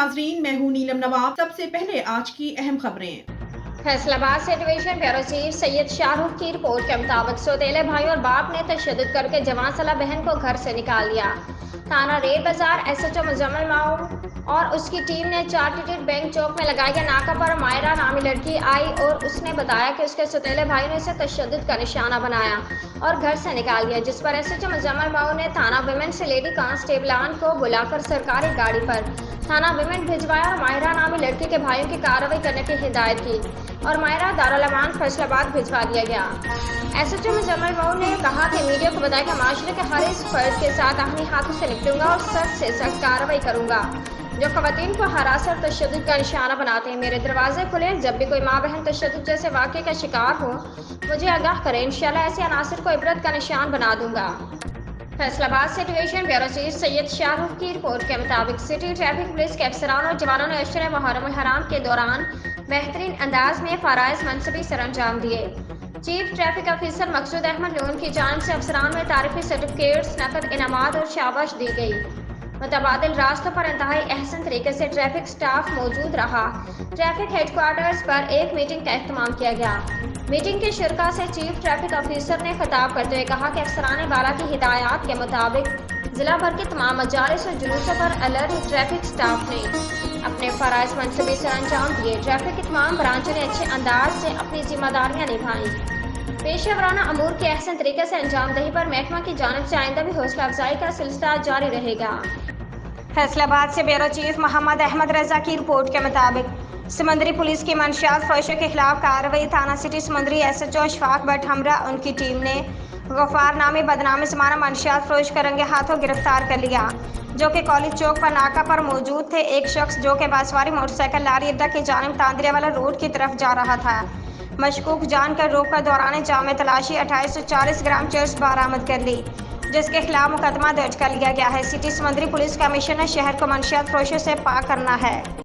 नाजरीन, मैं हूँ नीलम नवाब। सबसे पहले आज की अहम खबरें। फैसलाबाद से division bureau chief Syed Shahrukh की रिपोर्ट के मुताबिक सौतेले भाई और बाप ने तशद्दुद करके जवान सलाह बहन को घर से निकाल दिया। थाना रेड बाजार एसएचओ मुजम्मिल माऊ और उसकी टीम ने चार्टर्ड बैंक चौक में लगाए गए नाका पर मायरा नामी लड़की आई और उसने बताया कि उसके सौतेले भाई ने उसे तशद्दुद का निशाना बनाया और घर से निकाल दिया, जिस पर एसएचओ मुजम्मिल माऊ ने थाना विमेन से लेडी कांस्टेबलान को बुलाकर सरकारी गाड़ी पर थाना विमेन भिजवाया और माहिरा नामी लड़की के भाइयों की कार्रवाई करने की हिदायत की और माहिरा दारुल अमान फैसलाबाद भिजवा दिया गया। एसएचओ मुजम्मिल माऊ ने कहा कि मीडिया को बताया कि माशरे के हर इस फर्द के साथ अपने हाथों से निपटूंगा और सख्त से सख्त कार्रवाई करूंगा जो खवातीन को हरासत और तशद्दुद का निशाना बनाते हैं। मेरे दरवाजे खुले, जब भी कोई माँ बहन तशद्दुद जैसे वाक़े का शिकार हो मुझे आगाह करें, इंशाल्लाह ऐसे अनासिर को इबरत का निशान बना दूंगा। फैसलाबाद से division bureau chief Syed Shahrukh की रिपोर्ट के मुताबिक सिटी ट्रैफिक पुलिस के अफसरान और जवानों ने अशरे मुहर्रमुल हराम के दौरान बेहतरीन अंदाज में फ़राइज़ मनसबी सरअंजाम दिए। चीफ ट्रैफिक ऑफिसर मकसूद अहमद लोन की जानिब से अफसरान में तारीफी सर्टिफिकेट्स, नकद इनामात और शाबाश दी गई। मुतबादिल रास्तों पर इंतहाई अहसन तरीके से ट्रैफिक स्टाफ मौजूद रहा। ट्रैफिक हेडक्वार्टर्स पर एक मीटिंग का एहतमाम किया गया। मीटिंग के शुरका से चीफ ट्रैफिक ऑफिसर ने खिताब करते हुए कहा कि अफसरान बाला की हिदायत के मुताबिक जिला भर के तमाम मजालिस और जुलूसों पर अलर्ट ट्रैफिक स्टाफ ने अपने फ़राइज़ मनसूबी सरअंजाम दिए। ट्रैफिक की तमाम ब्रांचों ने अच्छे अंदाज से अपनी जिम्मेदारियाँ निभाई। पेशेवराना अमूर के अहसन तरीके से अंजाम दही पर महकमा की जानिब से आइंदा भी हौसला अफजाई का सिलसिला जारी रहेगा। फैसलाबाद से ब्यूरो चीफ मोहम्मद अहमद रजा की रिपोर्ट के मुताबिक समंदरी पुलिस की मंशियात फरोशों के खिलाफ कार्रवाई। थाना सिटी समंदरी एसएचओ अशफाक भट्ट हमरा उनकी टीम ने गफ्फार नामी बदनामी समाना मंशियात फरोश को रंगे हाथों गिरफ्तार कर लिया, जो कि कॉलेज चौक पर नाका पर मौजूद थे। एक शख्स जो कि बासवारी मोटरसाइकिल लारी अड्डा की जानिब तांदरिया वाला रोड की तरफ जा रहा था, मशकूक जानकर रोककर दौरान जामे तलाशी 2840 ग्राम चर्स बरामद कर ली, जिसके खिलाफ मुकदमा दर्ज कर लिया गया है। सिटी समंदरी पुलिस का मिशन है शहर को मंशियात फरोशों से पाक करना है।